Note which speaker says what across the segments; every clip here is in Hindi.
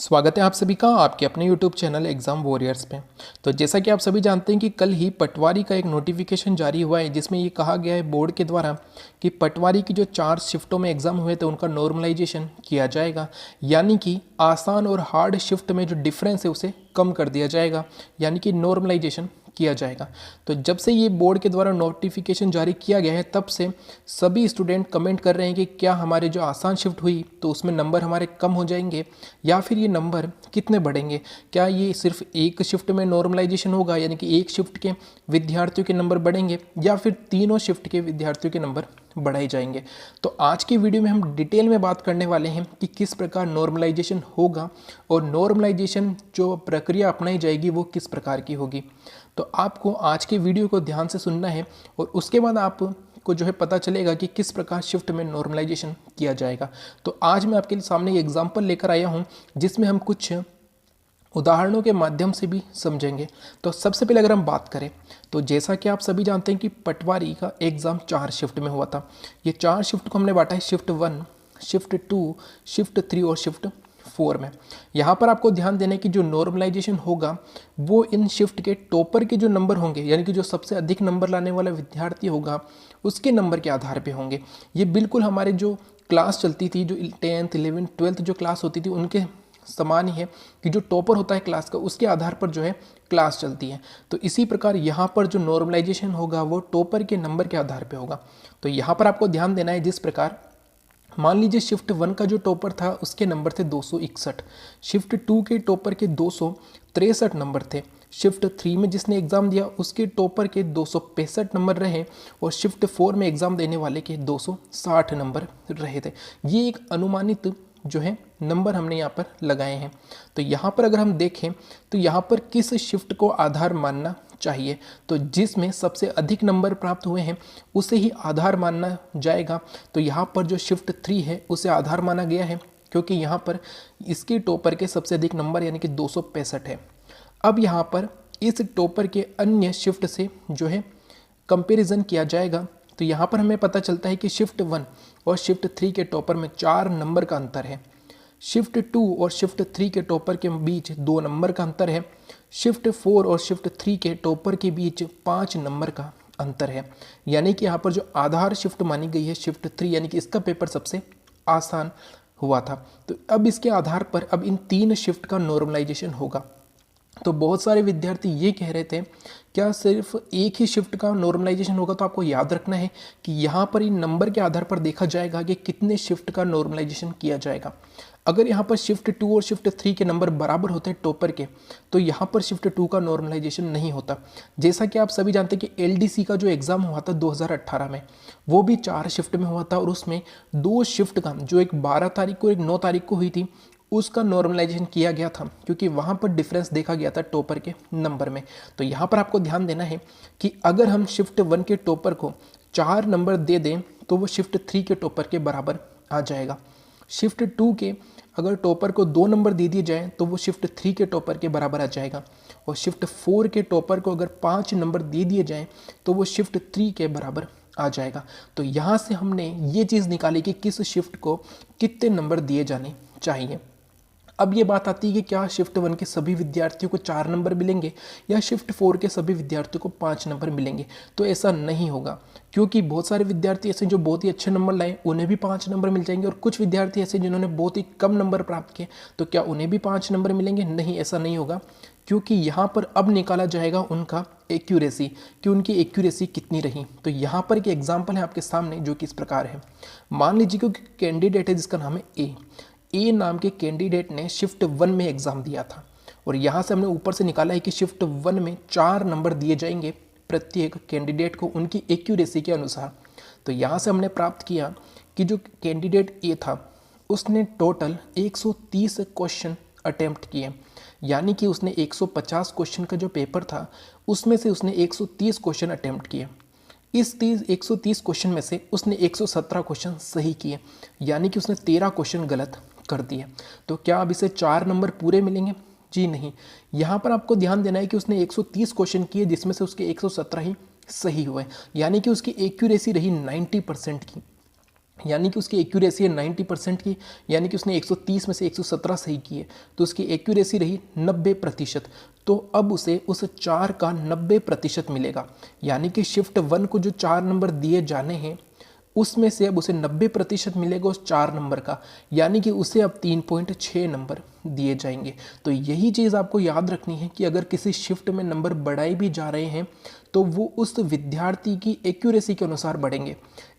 Speaker 1: स्वागत है आप सभी का आपके अपने यूट्यूब चैनल एग्ज़ाम वॉरियर्स पे। तो जैसा कि आप सभी जानते हैं कि कल ही पटवारी का एक नोटिफिकेशन जारी हुआ है जिसमें ये कहा गया है बोर्ड के द्वारा कि पटवारी की जो 4 शिफ्टों में एग्ज़ाम हुए थे उनका नॉर्मलाइजेशन किया जाएगा, यानी कि आसान और हार्ड शिफ्ट में जो डिफरेंस है उसे कम कर दिया जाएगा, यानी कि नॉर्मलाइजेशन किया जाएगा। तो जब से ये बोर्ड के द्वारा नोटिफिकेशन जारी किया गया है तब से सभी स्टूडेंट कमेंट कर रहे हैं कि क्या हमारे जो आसान शिफ्ट हुई तो उसमें नंबर हमारे कम हो जाएंगे या फिर ये नंबर कितने बढ़ेंगे। क्या ये सिर्फ एक शिफ्ट में नॉर्मलाइजेशन होगा, यानी कि एक शिफ्ट के विद्यार्थियों के नंबर बढ़ेंगे, या फिर तीनों शिफ्ट के विद्यार्थियों के नंबर बढ़ाए जाएंगे। तो आज की वीडियो में हम डिटेल में बात करने वाले हैं कि किस प्रकार नॉर्मलाइजेशन होगा और नॉर्मलाइजेशन जो प्रक्रिया अपनाई जाएगी वो किस प्रकार की होगी। तो आपको आज के वीडियो को ध्यान से सुनना है और उसके बाद आपको जो है पता चलेगा कि किस प्रकार शिफ्ट में नॉर्मलाइजेशन किया जाएगा। तो आज मैं आपके सामने एक एग्जांपल लेकर आया हूं जिसमें हम कुछ उदाहरणों के माध्यम से भी समझेंगे। तो सबसे पहले अगर हम बात करें तो जैसा कि आप सभी जानते हैं कि पटवारी का एग्ज़ाम 4 शिफ्ट में हुआ था। ये 4 शिफ्ट को हमने बांटा है शिफ्ट 1, शिफ्ट 2, शिफ्ट 3 और शिफ्ट 4 में। यहाँ पर आपको ध्यान देना है कि जो नॉर्मलाइजेशन होगा वो इन शिफ्ट के टॉपर के जो नंबर होंगे, यानी कि जो सबसे अधिक नंबर लाने वाला विद्यार्थी होगा उसके नंबर के आधार पे होंगे। ये बिल्कुल हमारे जो क्लास चलती थी, जो 10th 11th 12th जो क्लास होती थी उनके समान ही है कि जो टॉपर होता है क्लास का उसके आधार पर जो है क्लास चलती है। तो इसी प्रकार यहाँ पर जो नॉर्मलाइजेशन होगा वो टॉपर के नंबर के आधार पे होगा। तो यहाँ पर आपको ध्यान देना है, जिस प्रकार मान लीजिए शिफ्ट 1 का जो टॉपर था उसके नंबर थे 261, शिफ्ट 2 के टॉपर के 263 नंबर थे, शिफ्ट 3 में जिसने एग्ज़ाम दिया उसके टॉपर के 265 नंबर रहे और शिफ्ट 4 में एग्ज़ाम देने वाले के 260 नंबर रहे थे। ये एक अनुमानित जो है नंबर हमने यहाँ पर लगाए हैं। तो यहाँ पर अगर हम देखें तो यहाँ पर किस शिफ्ट को आधार मानना चाहिए, तो जिसमें सबसे अधिक नंबर प्राप्त हुए हैं उसे ही आधार मानना जाएगा। तो यहाँ पर जो शिफ्ट 3 है उसे आधार माना गया है क्योंकि यहाँ पर इसके टॉपर के सबसे अधिक नंबर यानी कि 265 है। अब यहाँ पर इस टॉपर के अन्य शिफ्ट से जो है कंपैरिजन किया जाएगा। तो यहाँ पर हमें पता चलता है कि शिफ्ट 1 और शिफ्ट 3 के टॉपर में 4 नंबर का अंतर है, शिफ्ट 2 और शिफ्ट 3 के टॉपर के बीच 2 नंबर का अंतर है, शिफ्ट 4 और शिफ्ट 3 के टॉपर के बीच 5 नंबर का अंतर है। यानी कि यहाँ पर जो आधार शिफ्ट मानी गई है शिफ्ट 3, यानी कि इसका पेपर सबसे आसान हुआ था। तो अब इसके आधार पर अब इन 3 शिफ्ट का नॉर्मलाइजेशन होगा। तो बहुत सारे विद्यार्थी ये कह रहे थे क्या सिर्फ एक ही शिफ्ट का नॉर्मलाइजेशन होगा। तो आपको याद रखना है कि यहाँ पर इन नंबर के आधार पर देखा जाएगा कि कितने शिफ्ट का नॉर्मलाइजेशन किया जाएगा। अगर यहाँ पर शिफ्ट 2 और शिफ्ट 3 के नंबर बराबर होते हैं टॉपर के तो यहाँ पर शिफ्ट 2 का नॉर्मलाइजेशन नहीं होता। जैसा कि आप सभी जानते हैं कि एलडीसी का जो एग्ज़ाम हुआ था 2018 में वो भी 4 शिफ्ट में हुआ था और उसमें 2 शिफ्ट का जो एक 12 तारीख को एक 9 तारीख को हुई थी उसका नॉर्मलाइजेशन किया गया था क्योंकि वहाँ पर डिफरेंस देखा गया था टॉपर के नंबर में। तो यहाँ पर आपको ध्यान देना है कि अगर हम शिफ्ट 1 के टॉपर को 4 नंबर दे दें तो वो शिफ्ट 3 के टॉपर के बराबर आ जाएगा। शिफ्ट 2 के अगर टॉपर को 2 नंबर दे दिए जाएँ तो वो शिफ्ट 3 के टॉपर के बराबर आ जाएगा और शिफ्ट 4 के टॉपर को अगर 5 नंबर दे दिए जाएँ तो वो शिफ्ट 3 के बराबर आ जाएगा। तो यहाँ से हमने ये चीज़ निकाली कि किस शिफ्ट को कितने नंबर दिए जाने चाहिए। अब ये बात आती है कि क्या शिफ्ट 1 के सभी विद्यार्थियों को 4 नंबर मिलेंगे या शिफ्ट 4 के सभी विद्यार्थियों को 5 नंबर मिलेंगे। तो ऐसा नहीं होगा क्योंकि बहुत सारे विद्यार्थी ऐसे जो बहुत ही अच्छे नंबर लाए उन्हें भी 5 नंबर मिल जाएंगे और कुछ विद्यार्थी ऐसे जिन्होंने बहुत ही कम नंबर प्राप्त किए तो क्या उन्हें भी 5 नंबर मिलेंगे। नहीं, ऐसा नहीं होगा क्योंकि यहाँ पर अब निकाला जाएगा उनका एक्यूरेसी कि उनकी एक्यूरेसी कितनी रही। तो यहाँ पर एक एग्जाम्पल है आपके सामने जो कि इस प्रकार है। मान लीजिए कि कैंडिडेट है जिसका नाम है ए नाम के कैंडिडेट ने शिफ्ट 1 में एग्ज़ाम दिया था और यहाँ से हमने ऊपर से निकाला है कि शिफ्ट 1 में 4 नंबर दिए जाएंगे प्रत्येक कैंडिडेट को उनकी एक्यूरेसी के अनुसार। तो यहाँ से हमने प्राप्त किया कि जो कैंडिडेट ए था उसने टोटल 130 क्वेश्चन अटेम्प्ट किए, यानी कि उसने 150 क्वेश्चन का जो पेपर था उसमें से उसने 130 क्वेश्चन अटेम्प्ट किए। इस 130 क्वेश्चन में से उसने 117 क्वेश्चन सही किए, यानी कि उसने 13 क्वेश्चन गलत कर दिए। तो क्या अब इसे 4 नंबर पूरे मिलेंगे? जी नहीं। यहाँ पर आपको ध्यान देना है कि उसने 130 क्वेश्चन किए जिसमें से उसके 117 ही सही हुए, यानी कि उसकी एक्यूरेसी रही 90% की। यानी कि उसकी एक्यूरेसी है 90% की, यानी कि उसने 130 में से 117 सही की है, तो उसकी एक्यूरेसी रही 90%। तो अब उसे उस 4 का 90% मिलेगा, यानी कि शिफ्ट 1 को जो 4 नंबर दिए जाने हैं उसमें से अब उसे 90% मिलेगा उस 4 नंबर का, यानी कि उसे अब 3.6 नंबर दिए जाएंगे। तो यही चीज़ आपको याद रखनी है कि अगर किसी शिफ्ट में नंबर बढ़ाए भी जा रहे हैं तो वो उस विद्यार्थी की एक्यूरेसी के अनुसार बढ़ेंगे।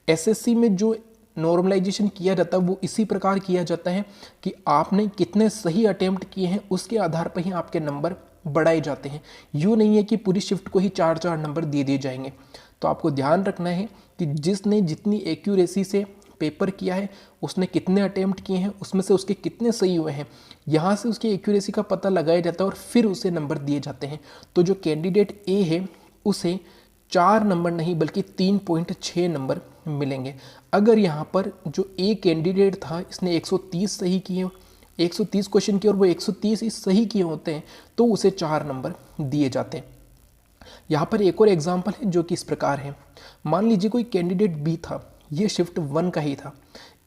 Speaker 1: एसएससी में जो नॉर्मलाइजेशन किया जाता है वो इसी प्रकार किया जाता है कि आपने कितने सही अटेम्प्ट किए हैं उसके आधार पर ही आपके नंबर बढ़ाए जाते हैं। यूँ नहीं है कि पूरी शिफ्ट को ही 4-4 नंबर दे दिए जाएंगे। तो आपको ध्यान रखना है कि जिसने जितनी एक्यूरेसी से पेपर किया है, उसने कितने अटेम्प्ट किए हैं, उसमें से उसके कितने सही हुए हैं, यहाँ से उसकी एक्यूरेसी का पता लगाया जाता है और फिर उसे नंबर दिए जाते हैं। तो जो कैंडिडेट ए है उसे 4 नंबर नहीं बल्कि 3.6 नंबर मिलेंगे। अगर यहाँ पर जो ए कैंडिडेट था इसने 130 सही किए, 130 क्वेश्चन किए और वो 130 ही सही किए होते हैं तो उसे 4 नंबर दिए जाते हैं। यहाँ पर एक और एग्जाम्पल है जो कि इस प्रकार है। मान लीजिए कोई कैंडिडेट बी था, ये शिफ्ट 1 का ही था,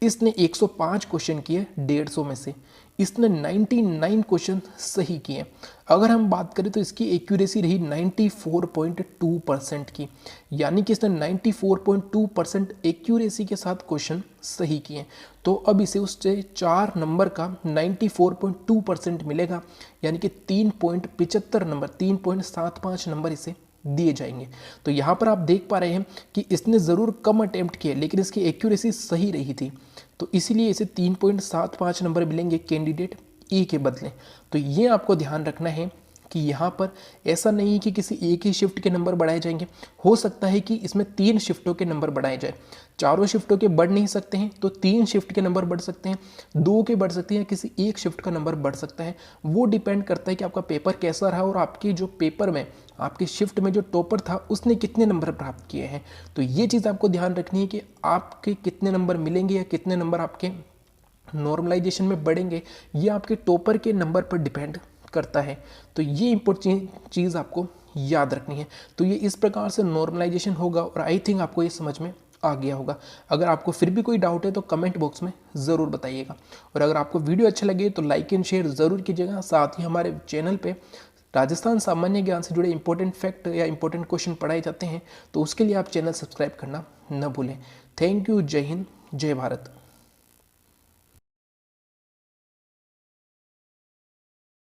Speaker 1: इसने 105 क्वेश्चन किए 150 में से, इसने 99 क्वेश्चन सही किए। अगर हम बात करें तो इसकी एक्यूरेसी रही 94.2% की, यानी कि इसने 94.2% एक्यूरेसी के साथ क्वेश्चन सही किए। तो अब इसे उससे 4 नंबर का 94.2% मिलेगा, यानी कि 3.75 नंबर 3.75 नंबर इसे दिए जाएंगे। तो यहाँ पर आप देख पा रहे हैं कि इसने ज़रूर कम अटेम्प्ट किए लेकिन इसकी एक्यूरेसी सही रही थी, तो इसीलिए इसे 3.75 नंबर मिलेंगे कैंडिडेट ए के बदले। तो ये आपको ध्यान रखना है कि यहाँ पर ऐसा नहीं है कि किसी एक ही शिफ्ट के नंबर बढ़ाए जाएंगे। हो सकता है कि इसमें 3 शिफ्टों के नंबर बढ़ाए जाए, चारों शिफ्टों के बढ़ नहीं सकते हैं तो 3 शिफ्ट के नंबर बढ़ सकते हैं, 2 के बढ़ सकते हैं, किसी एक शिफ्ट का नंबर बढ़ सकता है। वो डिपेंड करता है कि आपका पेपर कैसा रहा और आपके जो पेपर में आपके शिफ्ट में जो टॉपर था उसने कितने नंबर प्राप्त किए हैं। तो ये चीज़ आपको ध्यान रखनी है कि आपके कितने नंबर मिलेंगे या कितने नंबर आपके नॉर्मलाइजेशन में बढ़ेंगे, ये आपके टॉपर के नंबर पर डिपेंड करता है। तो ये इंपॉर्टेंट चीज़ आपको याद रखनी है। तो ये इस प्रकार से नॉर्मलाइजेशन होगा और आई थिंक आपको ये समझ में आ गया होगा। अगर आपको फिर भी कोई डाउट है तो कमेंट बॉक्स में ज़रूर बताइएगा, और अगर आपको वीडियो अच्छा लगे तो लाइक एंड शेयर ज़रूर कीजिएगा। साथ ही हमारे चैनल पे राजस्थान सामान्य ज्ञान से जुड़े इंपॉर्टेंट फैक्ट या इंपॉर्टेंट क्वेश्चन पढ़ाए जाते हैं, तो उसके लिए आप चैनल सब्सक्राइब करना न भूलें। Thank you. जय हिंद, जय भारत।